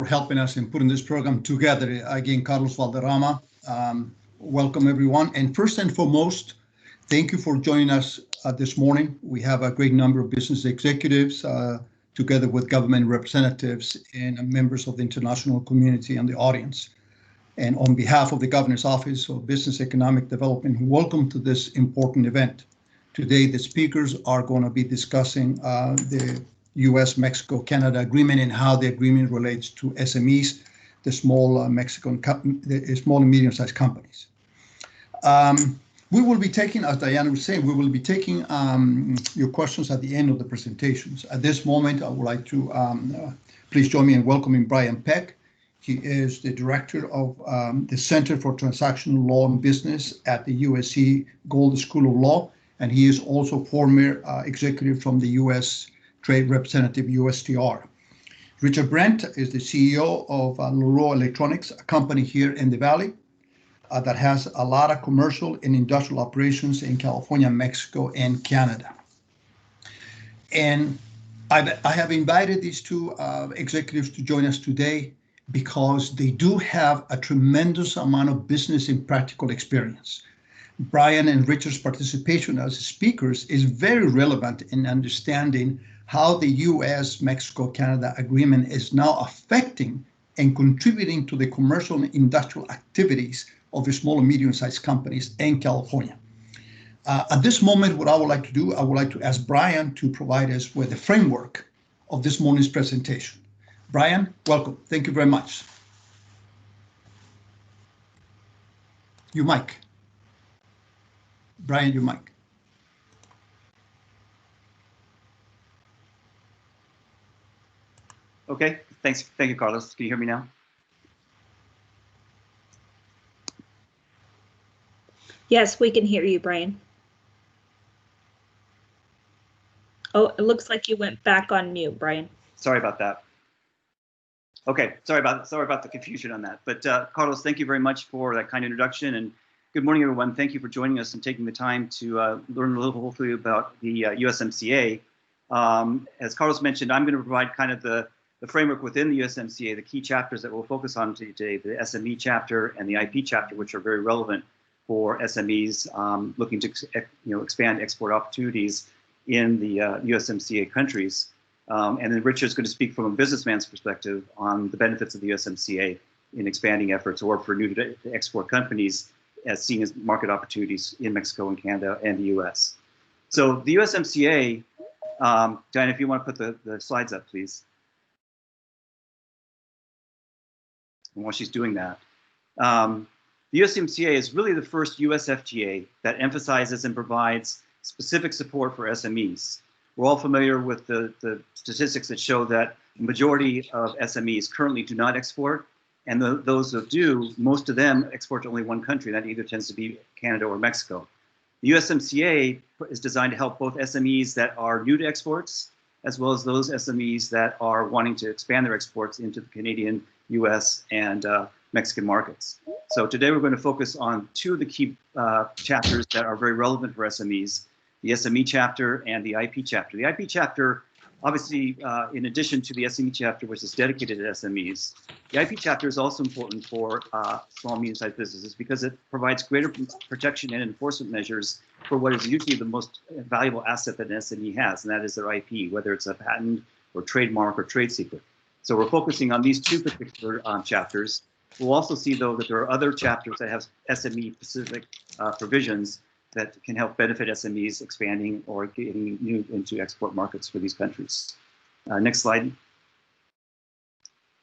for helping us in putting this program together. Again, Carlos Valderrama. Welcome, everyone. And first and foremost, thank you for joining us this morning. We have a great number of business executives together with government representatives and members of the international community and the audience. And on behalf of the Governor's Office of Business Economic Development, welcome to this important event. Today, the speakers are going to be discussing the US-Mexico-Canada agreement and how the agreement relates to SMEs, the small small and medium-sized companies. We will be taking, as Diana was saying, we will be taking your questions at the end of the presentations. At this moment, I would like to please join me in welcoming Brian Peck. He is the director of the Center for Transactional Law and Business at the USC Gould School of Law, and he is also former executive from the U.S. Trade Representative, USTR. Richard Brent is the CEO of Leroy Electronics, a company here in the Valley that has a lot of commercial and industrial operations in California, Mexico, and Canada. And I have invited these two executives to join us today because they do have a tremendous amount of business and practical experience. Brian and Richard's participation as speakers is very relevant in understanding how the US-Mexico-Canada agreement is now affecting and contributing to the commercial and industrial activities of the small and medium-sized companies in California. At this moment, what I would like to do, I would like to ask Brian to provide us with the framework of this morning's presentation. Brian, welcome. Thank you very much. Your mic. Brian, your mic. Okay, thanks. Thank you, Carlos. Can you hear me now? Yes, we can hear you, Brian. Oh, it looks like you went back on mute, Brian. Sorry about that. Okay, sorry about the confusion on that. But Carlos, thank you very much for that kind introduction, and good morning, everyone. Thank you for joining us and taking the time to learn a little, hopefully, about the USMCA. As Carlos mentioned, I'm going to provide kind of the framework within the USMCA, the key chapters that we'll focus on today, the SME chapter and the IP chapter, which are very relevant for SMEs looking to expand export opportunities in the USMCA countries. And then Richard's going to speak from a businessman's perspective on the benefits of the USMCA in expanding efforts or for new to export companies as seen as market opportunities in Mexico and Canada and the US. So the USMCA, Diana, if you want to put the slides up, please. And while she's doing that, the USMCA is really the first US FTA that emphasizes and provides specific support for SMEs. We're all familiar with the statistics that show that the majority of SMEs currently do not export, and those that do, most of them export to only one country. That either tends to be Canada or Mexico. The USMCA is designed to help both SMEs that are new to exports, as well as those SMEs that are wanting to expand their exports into the Canadian, US, and Mexican markets. So today we're going to focus on two of the key chapters that are very relevant for SMEs, the SME chapter and the IP chapter. The IP chapter, obviously, in addition to the SME chapter, which is dedicated to SMEs, the IP chapter is also important for small and medium-sized businesses because it provides greater protection and enforcement measures for what is usually the most valuable asset that an SME has, and that is their IP, whether it's a patent or trademark or trade secret. So we're focusing on these two particular chapters. We'll also see, though, that there are other chapters that have SME-specific provisions that can help benefit SMEs expanding or getting new into export markets for these countries. Next slide.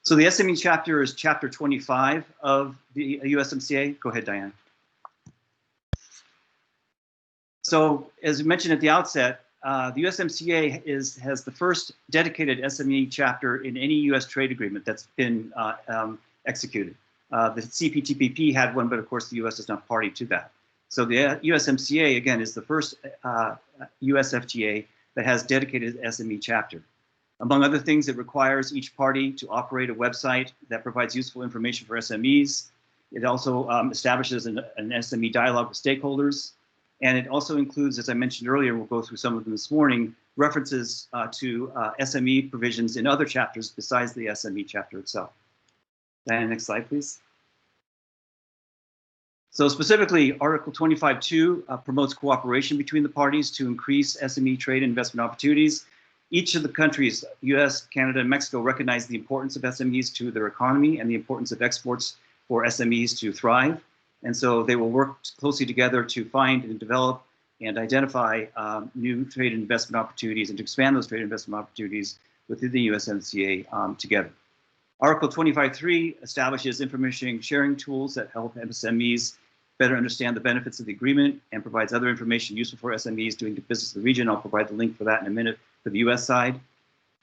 So the SME chapter is chapter 25 of the USMCA. Go ahead, Diane. So as mentioned at the outset, the USMCA has the first dedicated SME chapter in any US trade agreement that's been executed. The CPTPP had one, but of course the US is not party to that. So the USMCA, again, is the first US FTA that has dedicated SME chapter. Among other things, it requires each party to operate a website that provides useful information for SMEs. It also establishes an SME dialogue with stakeholders. And it also includes, as I mentioned earlier, we'll go through some of them this morning, references to SME provisions in other chapters besides the SME chapter itself. Diana, next slide, please. So specifically, Article 25.2 promotes cooperation between the parties to increase SME trade and investment opportunities. Each of the countries, US, Canada, and Mexico, recognize the importance of SMEs to their economy and the importance of exports for SMEs to thrive. And so they will work closely together to find and develop and identify new trade and investment opportunities and to expand those trade and investment opportunities within the USMCA together. Article 25.3 establishes information sharing tools that help SMEs better understand the benefits of the agreement and provides other information useful for SMEs doing business in the region. I'll provide the link for that in a minute for the US side.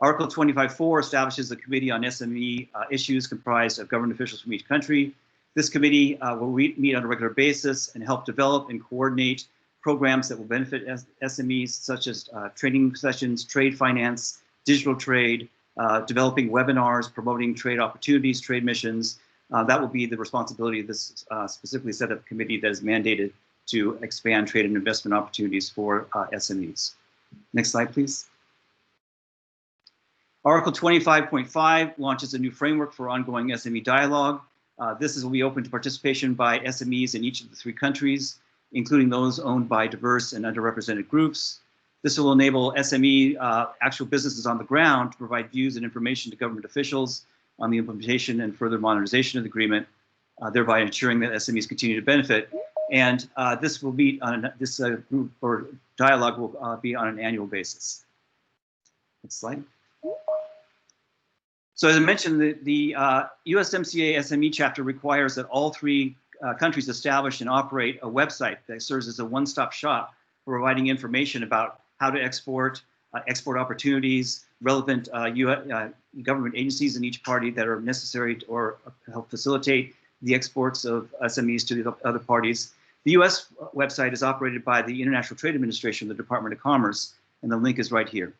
Article 25.4 establishes a committee on SME issues comprised of government officials from each country. This committee will meet on a regular basis and help develop and coordinate programs that will benefit SMEs, such as training sessions, trade finance, digital trade, developing webinars, promoting trade opportunities, trade missions. That will be the responsibility of this specifically set up committee that is mandated to expand trade and investment opportunities for SMEs. Next slide, please. Article 25.5 launches a new framework for ongoing SME dialogue. This will be open to participation by SMEs in each of the 3 countries, including those owned by diverse and underrepresented groups. This will enable SME actual businesses on the ground to provide views and information to government officials on the implementation and further modernization of the agreement, thereby ensuring that SMEs continue to benefit. And this will meet on this group or dialogue will be on an annual basis. Next slide. So as I mentioned, the USMCA SME chapter requires that all 3 countries establish and operate a website that serves as a one-stop shop for providing information about how to export, export opportunities, relevant government agencies in each party that are necessary to, or help facilitate the exports of SMEs to the other parties. The US website is operated by the International Trade Administration, the Department of Commerce, and the link is right here.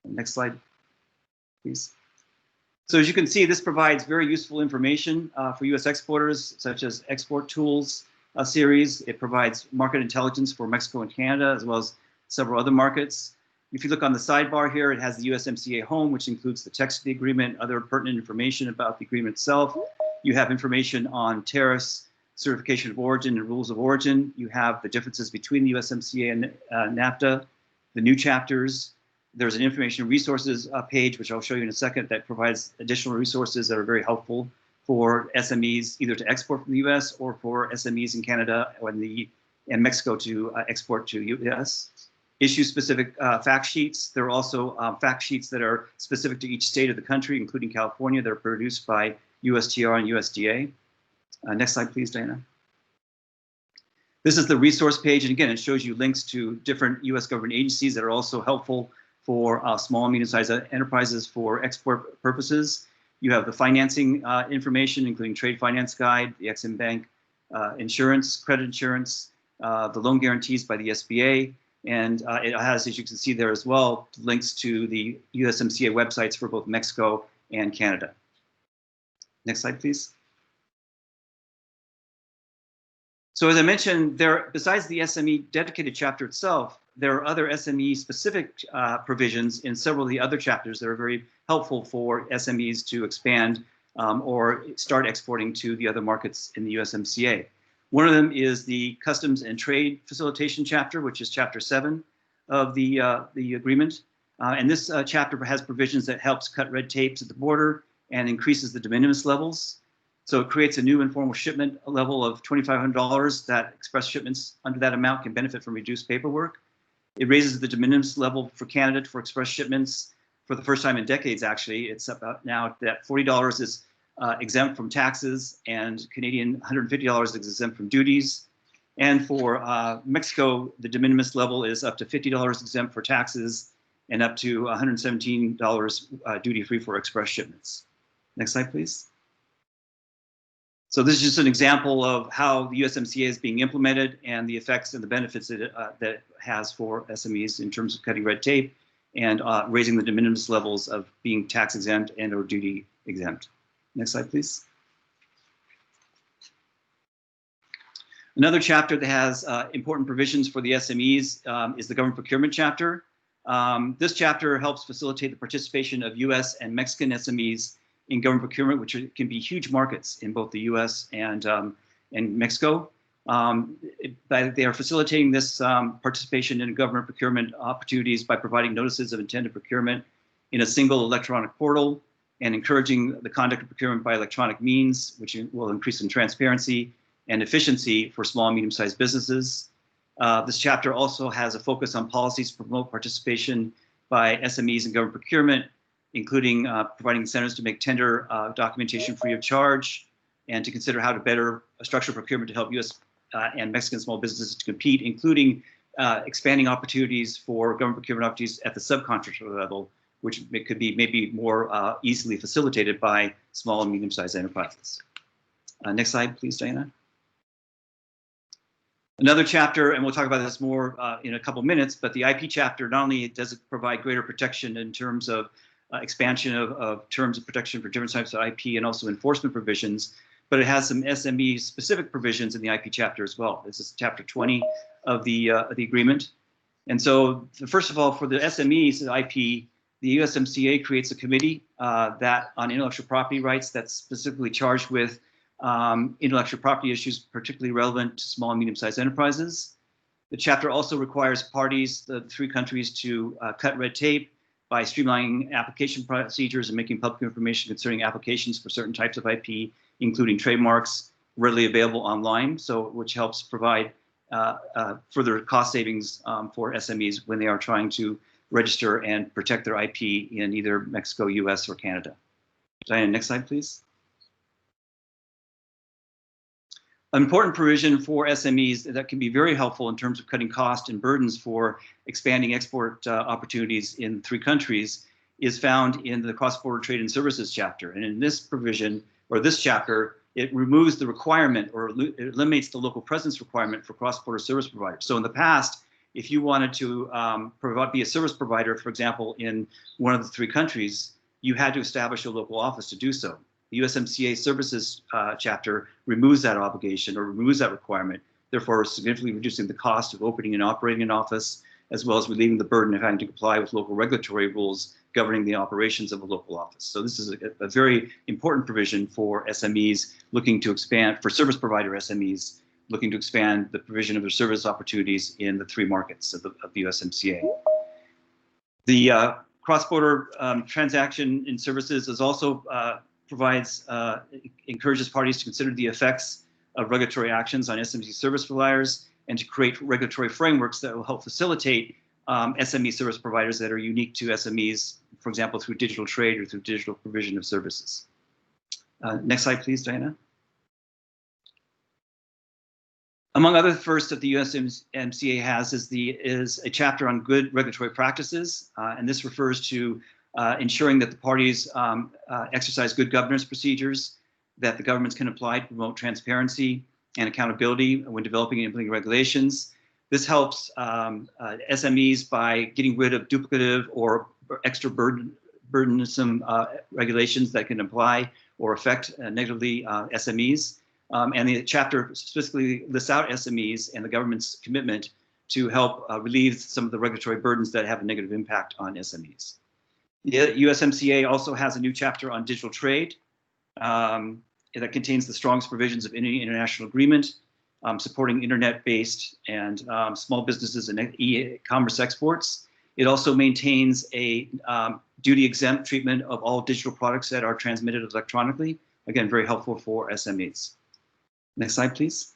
Next slide, please. So as you can see, this provides very useful information for US exporters, such as Export Tools series. It provides market intelligence for Mexico and Canada, as well as several other markets. If you look on the sidebar here, it has the USMCA home, which includes the text of the agreement, other pertinent information about the agreement itself. You have information on tariffs, certification of origin, and rules of origin. You have the differences between the USMCA and NAFTA, the new chapters. There's an information resources page, which I'll show you in a second, that provides additional resources that are very helpful for SMEs, either to export from the US or for SMEs in Canada and Mexico to export to US. Issue-specific fact sheets. There are also fact sheets that are specific to each state of the country, including California, that are produced by USTR and USDA. Next slide, please, Diana. This is the resource page, and again, it shows you links to different US government agencies that are also helpful for small and medium-sized enterprises for export purposes. You have the financing information, including trade finance guide, the Ex-Im Bank insurance, credit insurance, the loan guarantees by the SBA, and it has, as you can see there as well, links to the USMCA websites for both Mexico and Canada. Next slide, please. So as I mentioned, besides the SME dedicated chapter itself, there are other SME-specific provisions in several of the other chapters that are very helpful for SMEs to expand or start exporting to the other markets in the USMCA. One of them is the Customs and Trade Facilitation chapter, which is Chapter 7 of the agreement. And this chapter has provisions that helps cut red tapes at the border and increases the de minimis levels. So it creates a new informal shipment level of $2,500 that express shipments under that amount can benefit from reduced paperwork. It raises the de minimis level for Canada for express shipments for the first time in decades, actually. It's about now that $40 is exempt from taxes, and Canadian $150 is exempt from duties. And for Mexico, the de minimis level is up to $50 exempt for taxes and up to $117 duty-free for express shipments. Next slide, please. So this is just an example of how the USMCA is being implemented and the effects and the benefits that it has for SMEs in terms of cutting red tape and raising the de minimis levels of being tax exempt and or duty exempt. Next slide, please. Another chapter that has important provisions for the SMEs is the Government Procurement chapter. This chapter helps facilitate the participation of US and Mexican SMEs in government procurement, which can be huge markets in both the U.S. and Mexico. They are facilitating this participation in government procurement opportunities by providing notices of intended procurement in a single electronic portal and encouraging the conduct of procurement by electronic means, which will increase in transparency and efficiency for small and medium-sized businesses. This chapter also has a focus on policies to promote participation by SMEs in government procurement, including providing incentives to make tender documentation free of charge, and to consider how to better structure procurement to help U.S. And Mexican small businesses to compete, including expanding opportunities for government procurement opportunities at the subcontractor level, which could be maybe more easily facilitated by small and medium-sized enterprises. Next slide, please, Diana. Another chapter, and we'll talk about this more in a couple minutes, but the IP chapter not only does it provide greater protection in terms of expansion of terms of protection for different types of IP and also enforcement provisions, but it has some SME specific provisions in the IP chapter as well. This is chapter 20 of the agreement. And so first of all, for the SMEs IP, the USMCA creates a committee that on intellectual property rights that's specifically charged with intellectual property issues particularly relevant to small and medium-sized enterprises. The chapter also requires parties, the three countries, to cut red tape by streamlining application procedures and making public information concerning applications for certain types of IP, including trademarks, readily available online, which helps provide further cost savings for SMEs when they are trying to register and protect their IP in either Mexico, US, or Canada. Diana, next slide, please. An important provision for SMEs that can be very helpful in terms of cutting costs and burdens for expanding export opportunities in three countries is found in the cross-border trade and services chapter. And in this provision, or this chapter, it removes the requirement or it eliminates the local presence requirement for cross-border service providers. So in the past, if you wanted to be a service provider, for example, in one of the three countries, you had to establish a local office to do so. The USMCA services chapter removes that obligation or removes that requirement, therefore significantly reducing the cost of opening and operating an office, as well as relieving the burden of having to comply with local regulatory rules governing the operations of a local office. So this is a very important provision for SMEs looking to expand, for service provider SMEs looking to expand the provision of their service opportunities in the three markets of the USMCA. The cross-border transaction in services is also encourages parties to consider the effects of regulatory actions on SME service providers and to create regulatory frameworks that will help facilitate SME service providers that are unique to SMEs, for example, through digital trade or through digital provision of services. Next slide, please, Diana. Among other firsts that the USMCA has is a chapter on good regulatory practices, and this refers to ensuring that the parties exercise good governance procedures that the governments can apply to promote transparency and accountability when developing and implementing regulations. This helps SMEs by getting rid of duplicative or extra burdensome regulations that can apply or affect negatively SMEs. And the chapter specifically lists out SMEs and the government's commitment to help relieve some of the regulatory burdens that have a negative impact on SMEs. The USMCA also has a new chapter on digital trade that contains the strongest provisions of any international agreement supporting internet-based and small businesses and e-commerce exports. It also maintains a duty-exempt treatment of all digital products that are transmitted electronically. Again, very helpful for SMEs. Next slide, please.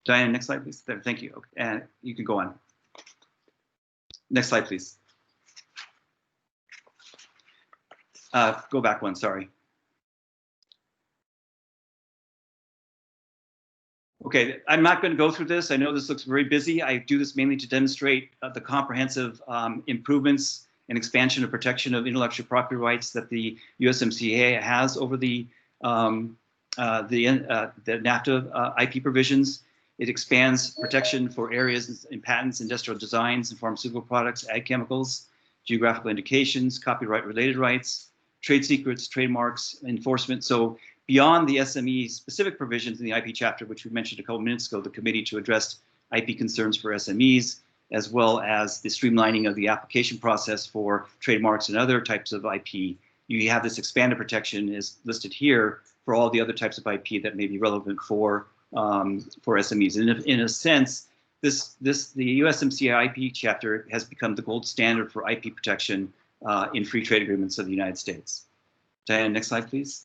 Diana, next slide, please. There, thank you. Okay. And you can go on. Next slide, please. Go back one, sorry. Okay, I'm not going to go through this. I know this looks very busy. I do this mainly to demonstrate the comprehensive improvements and expansion of protection of intellectual property rights that the USMCA has over the NAFTA IP provisions. It expands protection for areas in patents, industrial designs, and pharmaceutical products, ag chemicals, geographical indications, copyright-related rights, trade secrets, trademarks, enforcement. So beyond the SME specific provisions in the IP chapter, which we mentioned a couple minutes ago, the committee to address IP concerns for SMEs, as well as the streamlining of the application process for trademarks and other types of IP. You have this expanded protection is listed here for all the other types of IP that may be relevant for SMEs. And in a sense, the USMCA IP chapter has become the gold standard for IP protection in free trade agreements of the United States. Diane, next slide, please.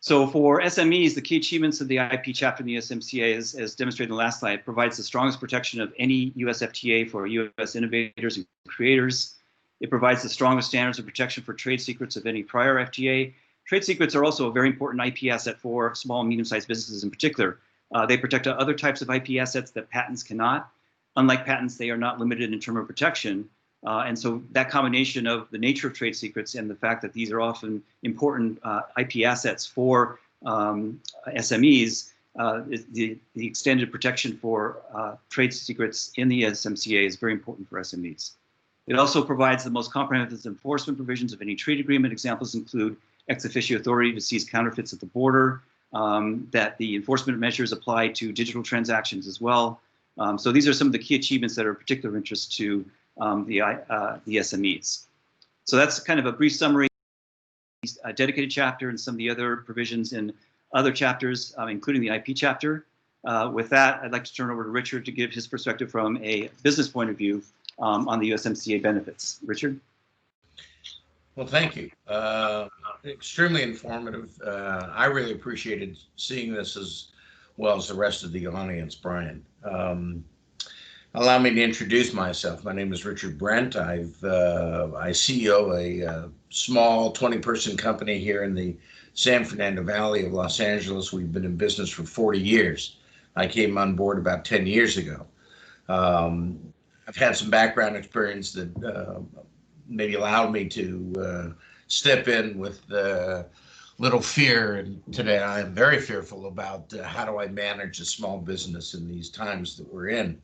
So for SMEs, the key achievements of the IP chapter in the USMCA, as demonstrated in the last slide, provides the strongest protection of any US FTA for US innovators and creators. It provides the strongest standards of protection for trade secrets of any prior FTA. Trade secrets are also a very important IP asset for small and medium-sized businesses in particular. They protect other types of IP assets that patents cannot. Unlike patents, they are not limited in term of protection. And so that combination of the nature of trade secrets and the fact that these are often important IP assets for SMEs, the extended protection for trade secrets in the USMCA is very important for SMEs. It also provides the most comprehensive enforcement provisions of any trade agreement. Examples include ex officio authority to seize counterfeits at the border, that the enforcement measures apply to digital transactions as well. So these are some of the key achievements that are of particular interest to the SMEs. So that's kind of a brief summary, a dedicated chapter and some of the other provisions in other chapters, including the IP chapter. With that, I'd like to turn over to Richard to give his perspective from a business point of view on the USMCA benefits. Richard? Well, thank you. Extremely informative. I really appreciated seeing this as well as the rest of the audience, Brian. Allow me to introduce myself. My name is Richard Brent. I CEO a small 20-person company here in the San Fernando Valley of Los Angeles. We've been in business for 40 years. I came on board about 10 years ago. I've had some background experience that maybe allowed me to step in with little fear. And today I am very fearful about how do I manage a small business in these times that we're in.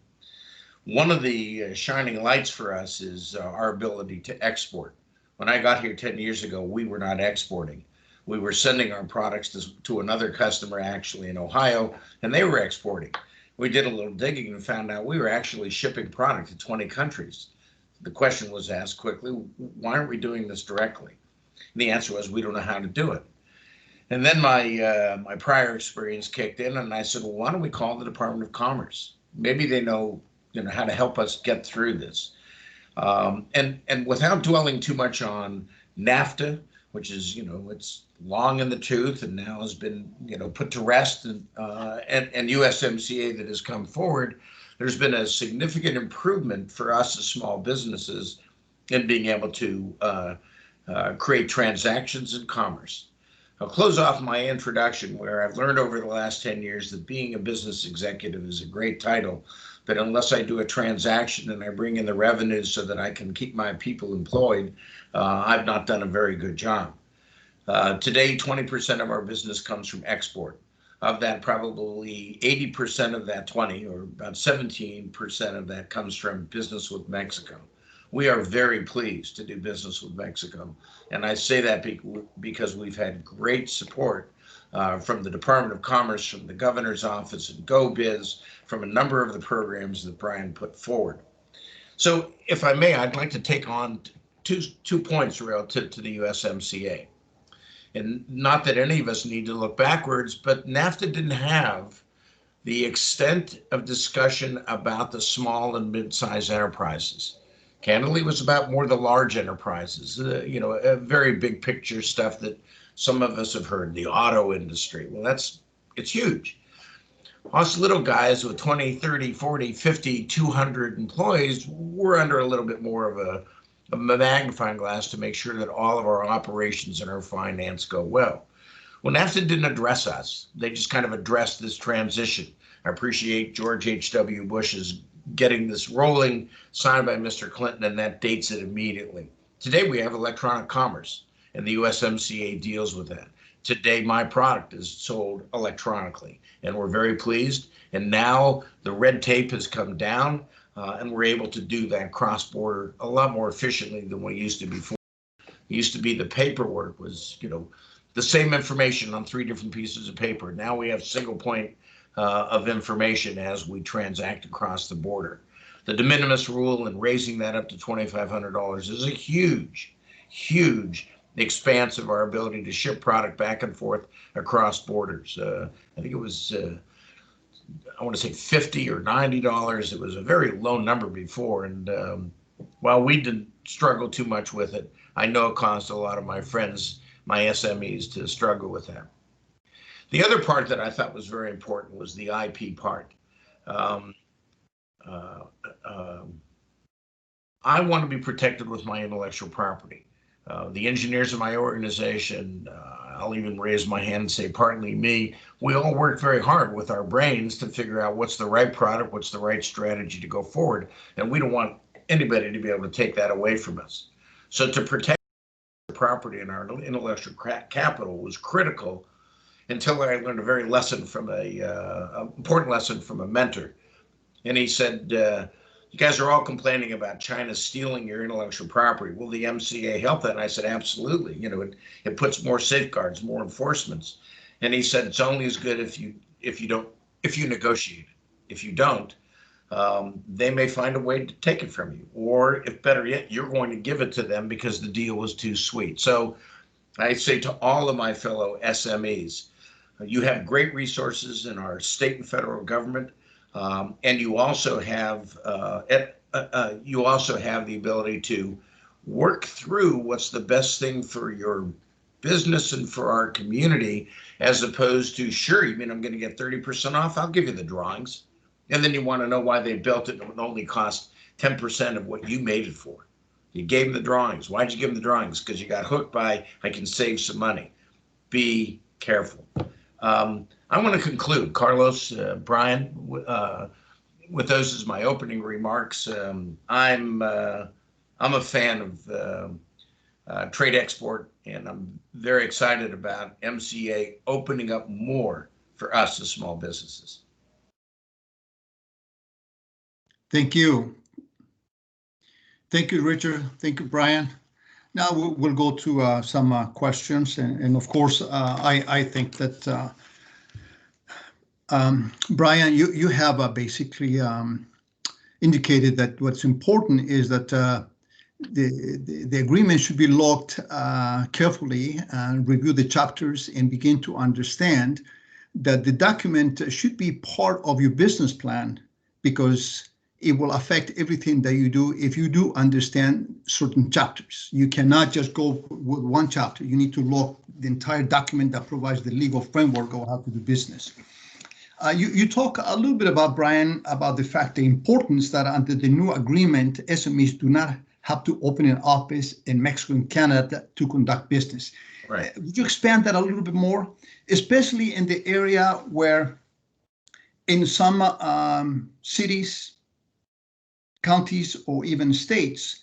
One of the shining lights for us is our ability to export. When I got here 10 years ago, we were not exporting. We were sending our products to another customer actually in Ohio, and they were exporting. We did a little digging and found out we were actually shipping product to 20 countries. The question was asked quickly, why aren't we doing this directly? And the answer was, we don't know how to do it. And then my prior experience kicked in, and I said, well, why don't we call the Department of Commerce? Maybe they know how to help us get through this. And without dwelling too much on NAFTA, which is, it's long in the tooth and now has been, put to rest, and USMCA that has come forward, there's been a significant improvement for us as small businesses in being able to create transactions in commerce. I'll close off my introduction where I've learned over the last 10 years that being a business executive is a great title, but unless I do a transaction and I bring in the revenues so that I can keep my people employed, I've not done a very good job. Today, 20% of our business comes from export. Of that, probably 80% of that 20, or about 17% of that comes from business with Mexico. We are very pleased to do business with Mexico. And I say that because we've had great support from the Department of Commerce, from the governor's office and GO-Biz, from a number of the programs that Brian put forward. So if I may, I'd like to take on two points relative to the USMCA. And not that any of us need to look backwards, but NAFTA didn't have the extent of discussion about the small and mid-sized enterprises. Candidly, it was about more the large enterprises, a very big picture stuff that some of us have heard, the auto industry. Well, it's huge. Us little guys with 20, 30, 40, 50, 200 employees, we're under a little bit more of a magnifying glass to make sure that all of our operations and our finance go well. Well, NAFTA didn't address us. They just kind of addressed this transition. I appreciate George H.W. Bush's getting this rolling, signed by Mr. Clinton, and that dates it immediately. Today, we have electronic commerce, and the USMCA deals with that. Today, my product is sold electronically, and we're very pleased. And now the red tape has come down, and we're able to do that cross-border a lot more efficiently than we used to before. It used to be the paperwork was, the same information on 3 different pieces of paper. Now we have single point of information as we transact across the border. The de minimis rule and raising that up to $2,500 is a huge, huge expanse of our ability to ship product back and forth across borders. I think it was, I want to say $50 or $90. It was a very low number before. And while we didn't struggle too much with it, I know it caused a lot of my friends, my SMEs, to struggle with that. The other part that I thought was very important was the IP part. I want to be protected with my intellectual property. The engineers in my organization, I'll even raise my hand and say partly me, we all work very hard with our brains to figure out what's the right product, what's the right strategy to go forward, and we don't want anybody to be able to take that away from us. So to protect the property and our intellectual capital was critical until I learned a very lesson from important lesson from a mentor. And he said, you guys are all complaining about China stealing your intellectual property. Will the MCA help that? And I said, absolutely. You know, it puts more safeguards, more enforcements. And he said, it's only as good if you negotiate it. If you don't, they may find a way to take it from you. Or if better yet, you're going to give it to them because the deal was too sweet. So I say to all of my fellow SMEs, you have great resources in our state and federal government. And you also have the ability to work through what's the best thing for your business and for our community, as opposed to, sure, you mean I'm going to get 30% off? I'll give you the drawings. And then you want to know why they built it and it only cost 10% of what you made it for. You gave them the drawings. Why'd you give them the drawings? Because you got hooked by, I can save some money. Be careful. I want to conclude, Carlos, Brian, with those as my opening remarks. I'm a fan of trade export, and I'm very excited about MCA opening up more for us as small businesses. Thank you. Thank you, Richard. Thank you, Brian. Now we'll go to some questions, and of course, I think that Brian, you have basically indicated that what's important is that the agreement should be looked carefully and review the chapters and begin to understand that the document should be part of your business plan, because it will affect everything that you do if you do understand certain chapters. You cannot just go with one chapter. You need to look the entire document that provides the legal framework of how to do business. You talk a little bit about, Brian, about the fact, the importance that under the new agreement, SMEs do not have to open an office in Mexico and Canada to conduct business. Right. Would you expand that a little bit more, especially in the area where in some cities, counties, or even states,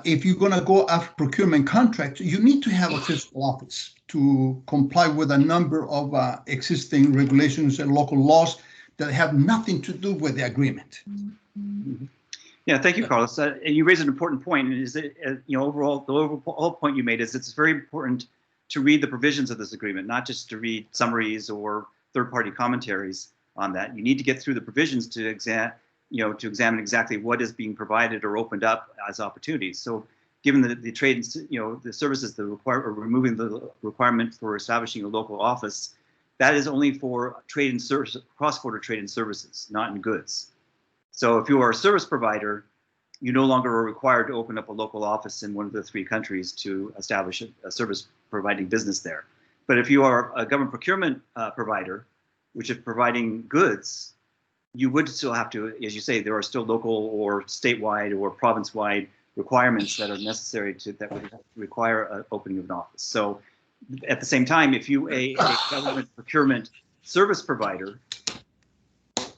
if you're going to go after procurement contracts, you need to have a physical office to comply with a number of existing regulations and local laws that have nothing to do with the agreement. Mm-hmm. Yeah, thank you, Carlos. You raised an important point, and is that overall, the overall point you made is it's very important to read the provisions of this agreement, not just to read summaries or third-party commentaries on that. You need to get through the provisions to examine exactly what is being provided or opened up as opportunities. So, given the trade, the services that require, or removing the requirement for establishing a local office, that is only for trade and service, cross-border trade and services, not in goods. So, if you are a service provider, you no longer are required to open up a local office in one of the 3 countries to establish a service providing business there. But if you are a government procurement provider, which is providing goods, you would still have to, as you say, there are still local or statewide or province-wide requirements that are necessary that would require an opening of an office. So at the same time, if you a government procurement service provider,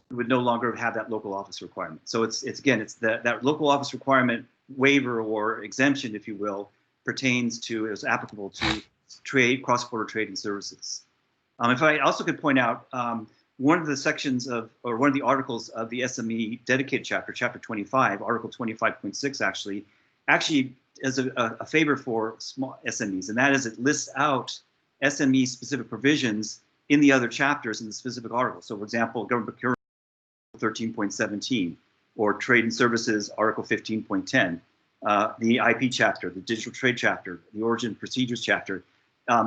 you would no longer have that local office requirement. So it's that local office requirement waiver or exemption, if you will, is applicable to trade, cross-border trade and services. If I also could point out, one of the sections or one of the articles of the SME dedicated chapter, chapter 25, article 25.6 actually is a favor for small SMEs, and that is it lists out SME specific provisions in the other chapters in the specific article. So for example, government procurement 13.17 or trade and services article 15.10, the IP chapter, the digital trade chapter, the origin and procedures chapter.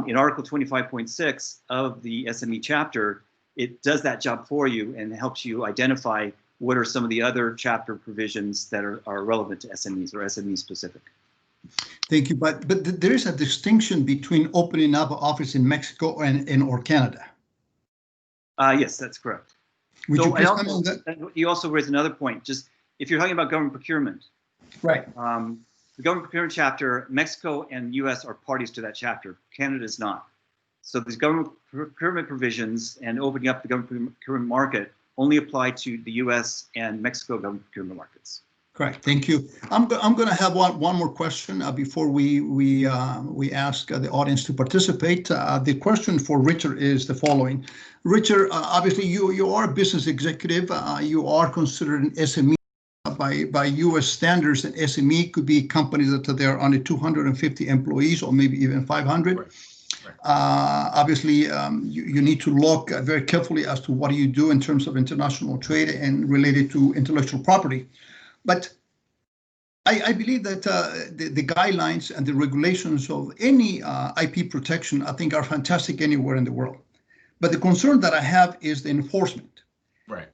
In article 25.6 of the SME chapter, it does that job for you and helps you identify what are some of the other chapter provisions that are relevant to SMEs or SME specific. Thank you. But there is a distinction between opening up an office in Mexico and or Canada. Yes, that's correct. Would So you please comment on that? you also raised another point. Just if you're talking about government procurement, Right. the government procurement chapter, Mexico and U.S. are parties to that chapter. Canada is not. So these government procurement provisions and opening up the government procurement market only apply to the U.S. and Mexico government procurement markets. Correct. Thank you. I'm going to have one more question before we ask the audience to participate. The question for Richard is the following. Richard, obviously you are a business executive. You are considered an SME by U.S. standards. An SME could be companies that are under 250 employees or maybe even 500. Right. Obviously, you need to look very carefully as to what do you do in terms of international trade and related to intellectual property. But I believe that the guidelines and the regulations of any IP protection, I think, are fantastic anywhere in the world. But the concern that I have is the enforcement. Right.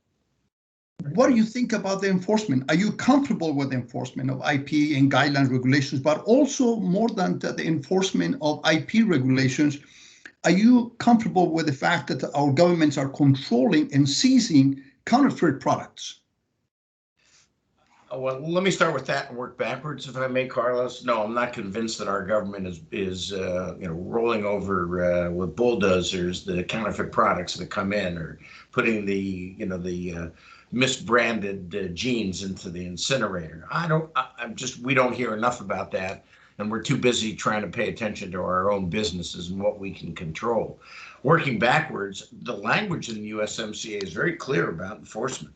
What do you think about the enforcement? Are you comfortable with the enforcement of IP and guidelines regulations, but also more than the enforcement of IP regulations? Are you comfortable with the fact that our governments are controlling and seizing counterfeit products? Well, let me start with that and work backwards, if I may, Carlos. No, I'm not convinced that our government is rolling over with bulldozers the counterfeit products that come in, or putting the misbranded jeans into the incinerator. We don't hear enough about that, and we're too busy trying to pay attention to our own businesses and what we can control. Working backwards, the language in the USMCA is very clear about enforcement.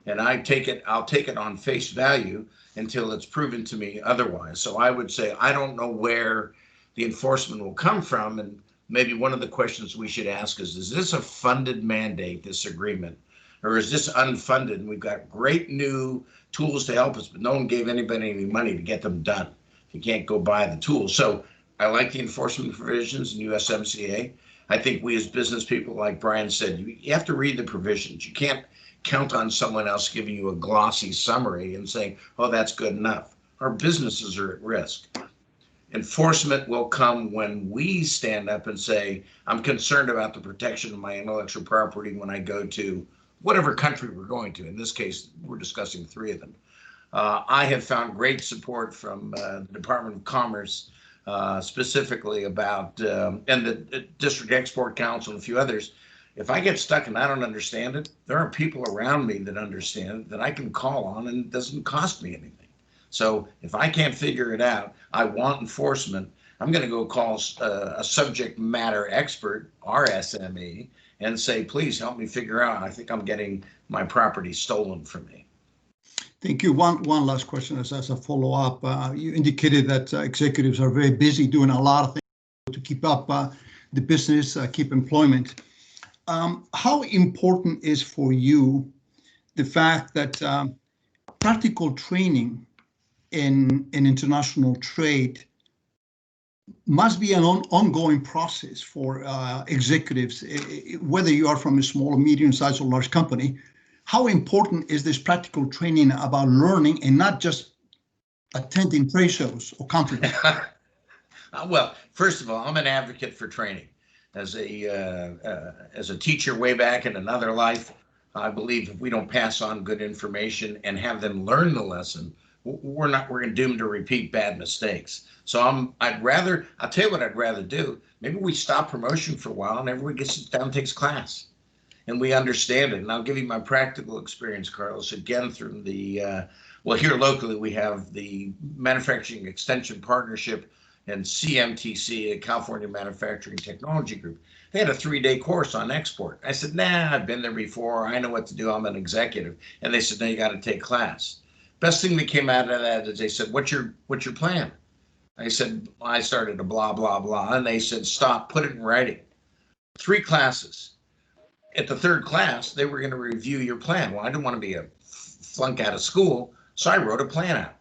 And I'll take it on face value until it's proven to me otherwise. So I would say I don't know where the enforcement will come from. And maybe one of the questions we should ask is this a funded mandate, this agreement, or is this unfunded? And we've got great new tools to help us, but no one gave anybody any money to get them done. You can't go buy the tools. So I like the enforcement provisions in USMCA. I think we as business people, like Brian said, you have to read the provisions. You can't count on someone else giving you a glossy summary and saying, oh, that's good enough. Our businesses are at risk. Enforcement will come when we stand up and say, I'm concerned about the protection of my intellectual property when I go to whatever country we're going to. In this case, we're discussing 3 of them. I have found great support from the Department of Commerce, specifically about, and the District Export Council and a few others. If I get stuck and I don't understand it, there are people around me that understand it that I can call on, and it doesn't cost me anything. So if I can't figure it out, I want enforcement. I'm going to go call a subject matter expert, our SME, and say, please help me figure out. I think I'm getting my property stolen from me. Thank you. One last question as a follow-up. You indicated that executives are very busy doing a lot of things to keep up the business, keep employment. How important is for you the fact that practical training in international trade must be an ongoing process for executives, whether you are from a small, medium-sized, or large company? How important is this practical training about learning and not just attending trade shows or conferences? Well, first of all, I'm an advocate for training. As a teacher way back in another life, I believe if we don't pass on good information and have them learn the lesson, we're doomed to repeat bad mistakes. So I'll tell you what I'd rather do. Maybe we stop promotion for a while and everybody gets down and takes class and we understand it. And I'll give you my practical experience, Carlos, again, through well, here locally, we have the Manufacturing Extension Partnership and CMTC, a California Manufacturing Technology Group. They had a 3-day course on export. I said, nah, I've been there before. I know what to do. I'm an executive. And they said, no, you got to take class. Best thing that came out of that is they said, what's your plan? I said, I started a blah, blah, blah. And they said, stop, put it in writing. 3 classes. At the 3rd class, they were going to review your plan. Well, I didn't want to be a flunk out of school, so I wrote a plan out.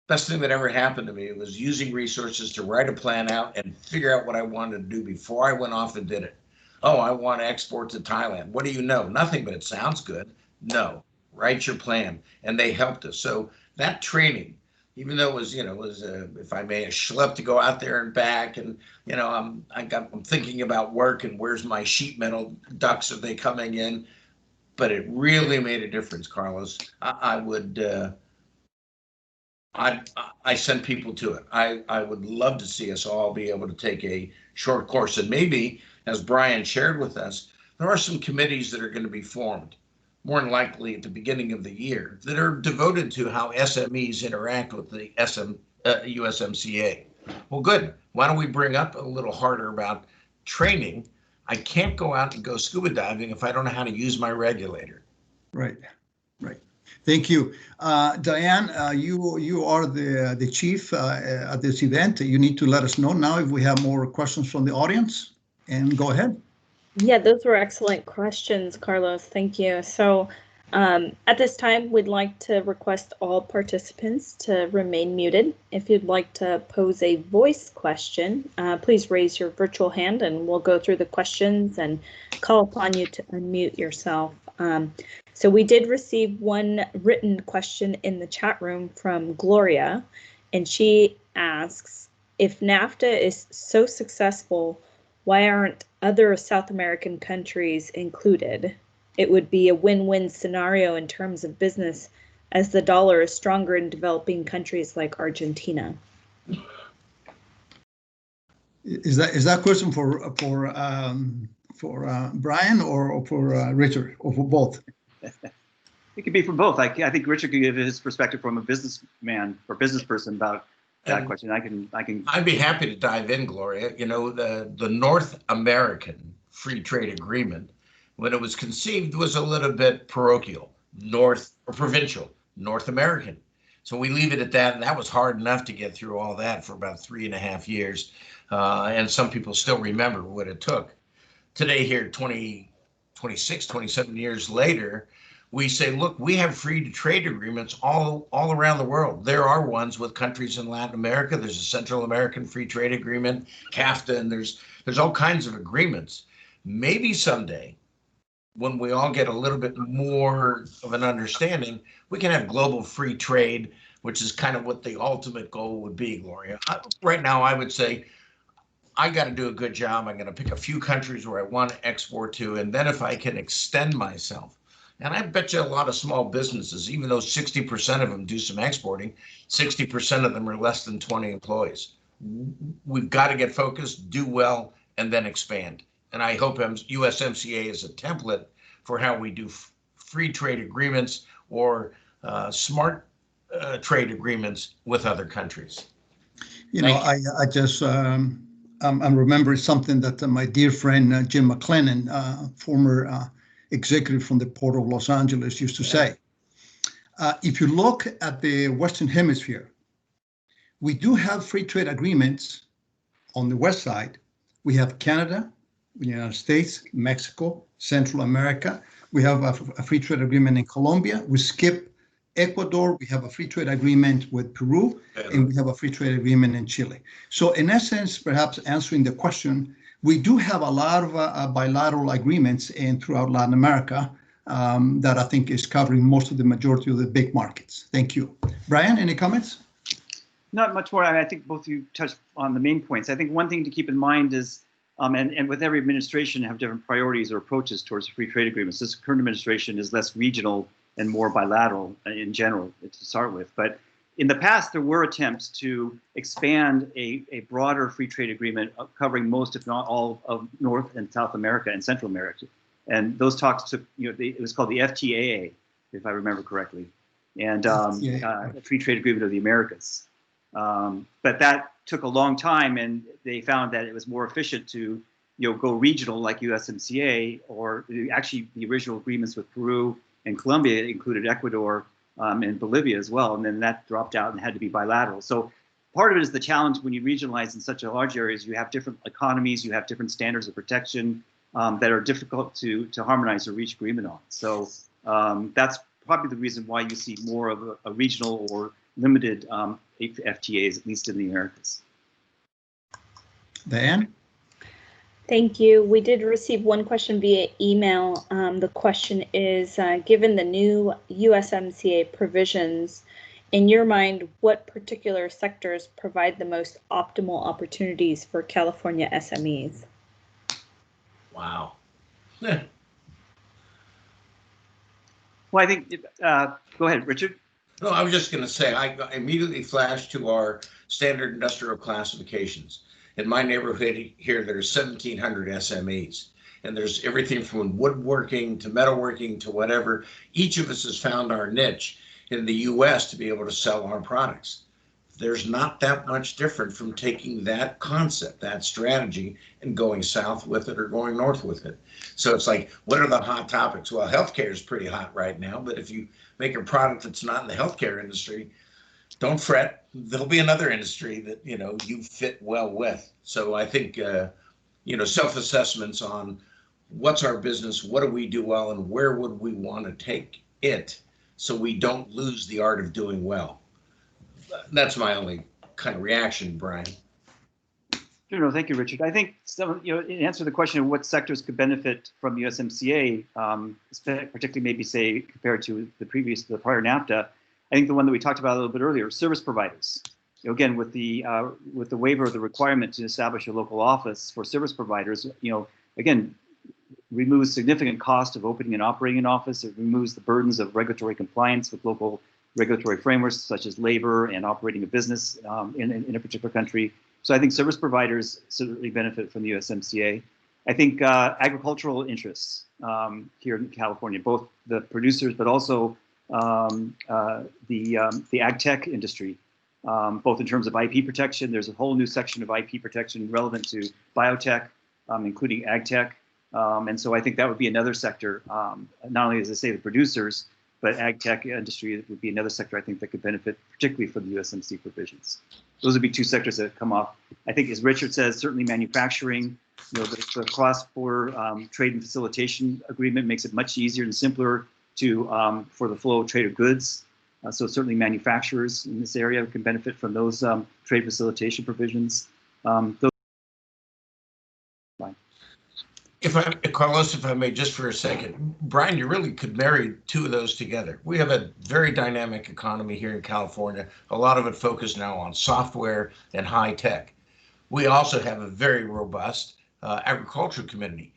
Best thing that ever happened to me was using resources to write a plan out and figure out what I wanted to do before I went off and did it. Oh, I want to export to Thailand. What do you know? Nothing, but it sounds good. No, write your plan. And they helped us. So that training, even though it was, if I may, a schlep to go out there and back, and I'm thinking about work and where's my sheet metal ducks, are they coming in? But it really made a difference, Carlos. I send people to it. I would love to see us all be able to take a short course, and maybe, as Brian shared with us, there are some committees that are going to be formed, more than likely at the beginning of the year, that are devoted to how SMEs interact with the USMCA. Well, good. Why don't we bring up a little harder about training? I can't go out and go scuba diving if I don't know how to use my regulator. Right. Thank you. Diane, you are the chief at this event. You need to let us know now if we have more questions from the audience, and go ahead. Yeah, those were excellent questions, Carlos. Thank you. So at this time, we'd like to request all participants to remain muted. If you'd like to pose a voice question, please raise your virtual hand and we'll go through the questions and call upon you to unmute yourself. So we did receive one written question in the chat room from Gloria, and she asks, if NAFTA is so successful, why aren't other South American countries included? It would be a win-win scenario in terms of business, as the dollar is stronger in developing countries like Argentina. Is that question for Brian or for Richard, or for both? It could be for both. I think Richard could give his perspective from a businessman or business person about that question. I'd be happy to dive in, Gloria. The North American Free Trade Agreement, when it was conceived, was a little bit parochial, provincial, North American. So we leave it at that, and that was hard enough to get through all that for about 3.5 years. And some people still remember what it took. Today here, 26, 27 years later, we say, look, we have free trade agreements all around the world. There are ones with countries in Latin America. There's a Central American Free Trade Agreement, CAFTA, and there's all kinds of agreements. Maybe someday, when we all get a little bit more of an understanding, we can have global free trade, which is kind of what the ultimate goal would be, Gloria. Right now, I would say, I got to do a good job. I'm going to pick a few countries where I want to export to, and then if I can extend myself, and I bet you a lot of small businesses, even though 60% of them do some exporting, 60% of them are less than 20 employees. We've got to get focused, do well, and then expand. And I hope USMCA is a template for how we do free trade agreements or smart trade agreements with other countries. I just I'm remembering something that my dear friend Jim McLennan, former executive from the Port of Los Angeles, used to say. If you look at the Western Hemisphere, we do have free trade agreements on the west side. We have Canada, the United States, Mexico, Central America. We have a free trade agreement in Colombia. We skip Ecuador. We have a free trade agreement with Peru, and we have a free trade agreement in Chile. So in essence, perhaps answering the question, we do have a lot of bilateral agreements throughout Latin America that I think is covering most of the majority of the big markets. Thank you. Brian, any comments? Not much more. I think both of you touched on the main points. I think one thing to keep in mind is, and with every administration have different priorities or approaches towards free trade agreements. This current administration is less regional and more bilateral in general to start with. But in the past, there were attempts to expand a broader free trade agreement covering most, if not all, of North and South America and Central America. And those talks took, it was called the FTAA, if I remember correctly, and a free trade agreement of the Americas. But that took a long time, and they found that it was more efficient to go regional like USMCA, or actually the original agreements with Peru and Colombia included Ecuador and Bolivia as well, and then that dropped out and had to be bilateral. So part of it is the challenge when you regionalize in such a large areas. You have different economies, you have different standards of protection that are difficult to harmonize or reach agreement on. So that's probably the reason why you see more of a regional or limited FTAs, at least in the Americas. Diane? Thank you. We did receive one question via email. The question is, given the new USMCA provisions, in your mind, what particular sectors provide the most optimal opportunities for California SMEs? Wow. Well, I think, go ahead, Richard. No, I was just going to say, I immediately flashed to our standard industrial classifications. In my neighborhood here, there's 1,700 SMEs, and there's everything from woodworking to metalworking to whatever. Each of us has found our niche in the US to be able to sell our products. There's not that much different from taking that concept, that strategy, and going south with it or going north with it. So it's like, what are the hot topics? Well, healthcare is pretty hot right now, but if you make a product that's not in the healthcare industry, don't fret. There'll be another industry that, you know, you fit well with. So I think, you know, self-assessments on what's our business, what do we do well, and where would we want to take it so we don't lose the art of doing well. That's my only kind of reaction, Brian. No, thank you, Richard. I think some, you know, in answer to the question of what sectors could benefit from the USMCA, particularly maybe say compared to the prior NAFTA, I think the one that we talked about a little bit earlier, service providers. You know, again, with the waiver of the requirement to establish a local office for service providers, you know, again, removes significant cost of opening and operating an office. It removes the burdens of regulatory compliance with local regulatory frameworks such as labor and operating a business in a particular country. So I think service providers certainly benefit from the USMCA. I think agricultural interests here in California, both the producers, but also the ag tech industry, both in terms of IP protection. There's a whole new section of IP protection relevant to biotech, including ag tech. And so I think that would be another sector, not only, as I say, the producers, but ag tech industry would be another sector I think that could benefit, particularly from the USMCA provisions. Those would be two sectors that come off. I think, as Richard says, certainly manufacturing, you know, the cross-border trade and facilitation agreement makes it much easier and simpler to for the flow of trade of goods. So certainly manufacturers in this area can benefit from those trade facilitation provisions. Carlos, if I may, just for a second, Brian, you really could marry two of those together. We have a very dynamic economy here in California, a lot of it focused now on software and high tech. We also have a very robust agricultural community,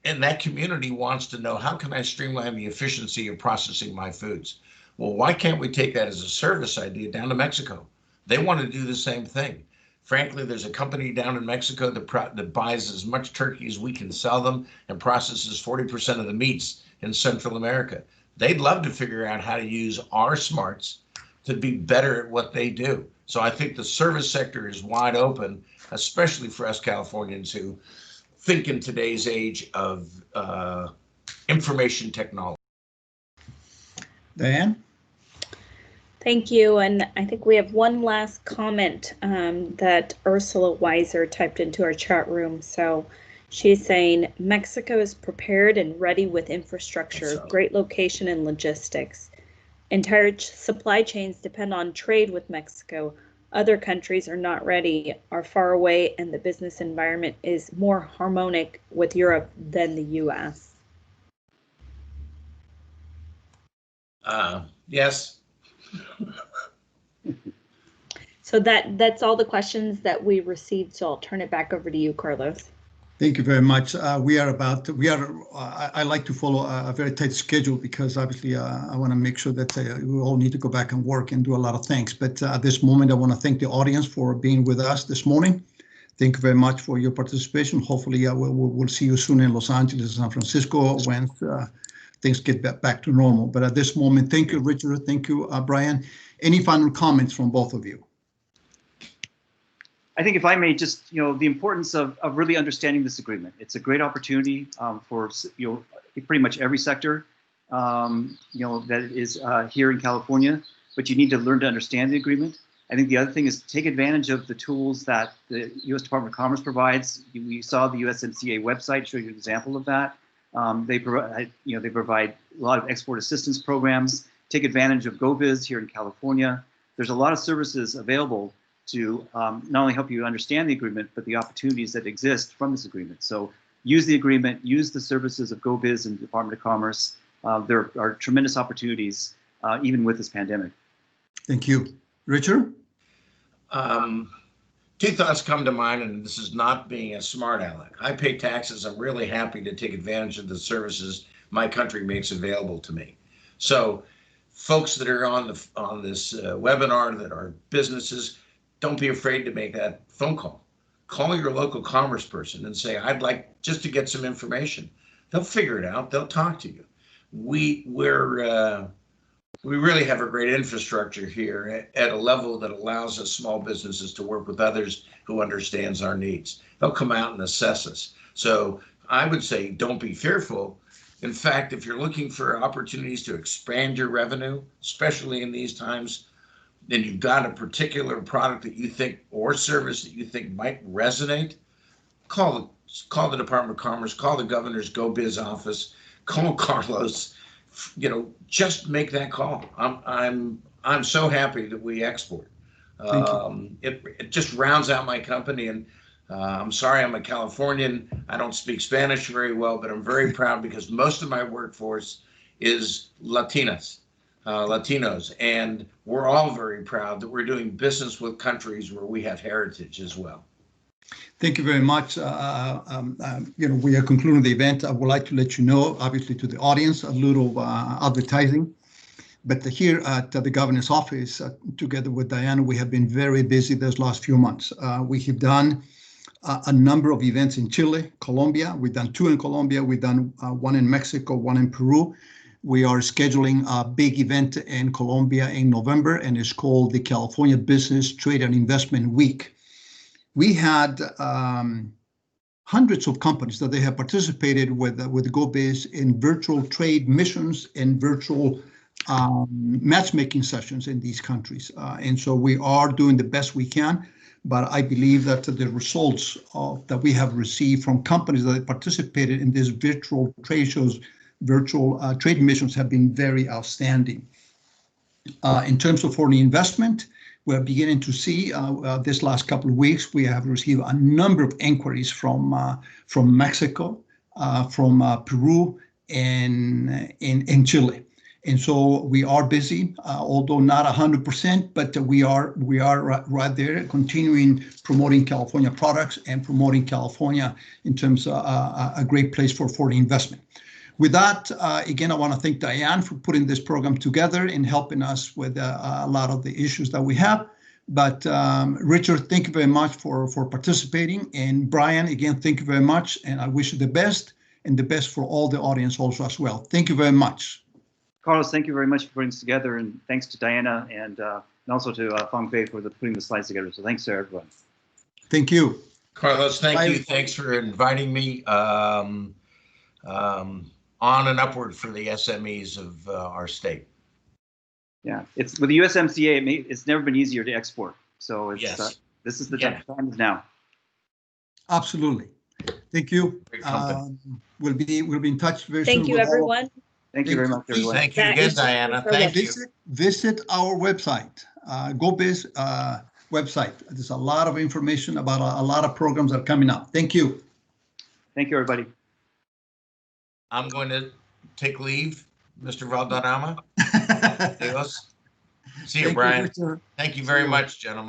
and that community wants to know, how can I streamline the efficiency of processing my foods? Well, why can't we take that as a service idea down to Mexico? They want to do the same thing. Frankly, there's a company down in Mexico that buys as much turkey as we can sell them and processes 40% of the meats in Central America. They'd love to figure out how to use our smarts to be better at what they do. So I think the service sector is wide open, especially for us Californians who think in today's age of information technology. Diane? Thank you. And I think we have one last comment that Ursula Weiser typed into our chat room. So she's saying, Mexico is prepared and ready with infrastructure, great location and logistics. Entire supply chains depend on trade with Mexico. Other countries are not ready, are far away, and the business environment is more harmonic with Europe than the US. Yes. So that's all the questions that we received. So I'll turn it back over to you, Carlos. Thank you very much. I like to follow a very tight schedule because obviously I want to make sure that we all need to go back and work and do a lot of things. But at this moment, I want to thank the audience for being with us this morning. Thank you very much for your participation. Hopefully we'll see you soon in Los Angeles and San Francisco when things get back to normal. But at this moment, thank you, Richard. Thank you, Brian. Any final comments from both of you? I think if I may just, you know, the importance of really understanding this agreement. It's a great opportunity for, you know, pretty much every sector, you know, that is here in California, but you need to learn to understand the agreement. I think the other thing is take advantage of the tools that the U.S. Department of Commerce provides. You saw the USMCA website show you an example of that. They provide a lot of export assistance programs. Take advantage of GO-Biz here in California. There's a lot of services available to not only help you understand the agreement, but the opportunities that exist from this agreement. So use the agreement, use the services of GO-Biz and the Department of Commerce. There are tremendous opportunities even with this pandemic. Thank you. Richard? Two thoughts come to mind, and this is not being a smart aleck. I pay taxes. I'm really happy to take advantage of the services my country makes available to me. So folks that are on this webinar that are businesses, don't be afraid to make that phone call. Call your local commerce person and say, I'd like just to get some information. They'll figure it out. They'll talk to you. We really have a great infrastructure here at a level that allows us small businesses to work with others who understands our needs. They'll come out and assess us. So I would say don't be fearful. In fact, if you're looking for opportunities to expand your revenue, especially in these times, then you've got a particular product that you think or service that you think might resonate, call the Department of Commerce, call the governor's GO-Biz office, call Carlos. Just make that call. I'm so happy that we export. It just rounds out my company, and I'm sorry I'm a Californian. I don't speak Spanish very well, but I'm very proud because most of my workforce is Latinos, and we're all very proud that we're doing business with countries where we have heritage as well. Thank you very much. We are concluding the event. I would like to let you know, obviously, to the audience, a little advertising. But here at the governor's office, together with Diana, we have been very busy those last few months. We have done a number of events in Chile, Colombia. We've done 2 in Colombia. We've done 1 in Mexico, 1 in Peru. We are scheduling a big event in Colombia in November, and it's called the California Business, Trade, and Investment Week. We had hundreds of companies that they have participated with GO-Biz in virtual trade missions and virtual matchmaking sessions in these countries. And so we are doing the best we can, but I believe that the results that we have received from companies that participated in these virtual trade shows, virtual trade missions have been very outstanding. In terms of foreign investment, we're beginning to see this last couple of weeks, we have received a number of inquiries from Mexico, from Peru, and Chile. And so we are busy, although not 100%, but we are right there, continuing promoting California products and promoting California in terms of a great place for foreign investment. With that, again, I want to thank Diane for putting this program together and helping us with a lot of the issues that we have. But Richard, thank you very much for participating. And Brian, again, thank you very much. And I wish you the best, and the best for all the audience also as well. Thank you very much. Carlos, thank you very much for putting this together. And thanks to Diana and also to Fong Fei for putting the slides together. So thanks to everyone. Thank you. Carlos, thank you. Thanks for inviting me. On and upward for the SMEs of our state. Yeah, it's with the USMCA. It's never been easier to export. So it's, yes. This is the time is now. Absolutely. Thank you. We'll be in touch very soon. Thank you, everyone. Thank you very much, everyone. Thank you again, Diana. Thank you. Visit our website, GO-Biz website. There's a lot of information about a lot of programs that are coming up. Thank you. Thank you, everybody. I'm going to take leave, Mr. Valderrama. See you, Brian. Thank you very much, gentlemen.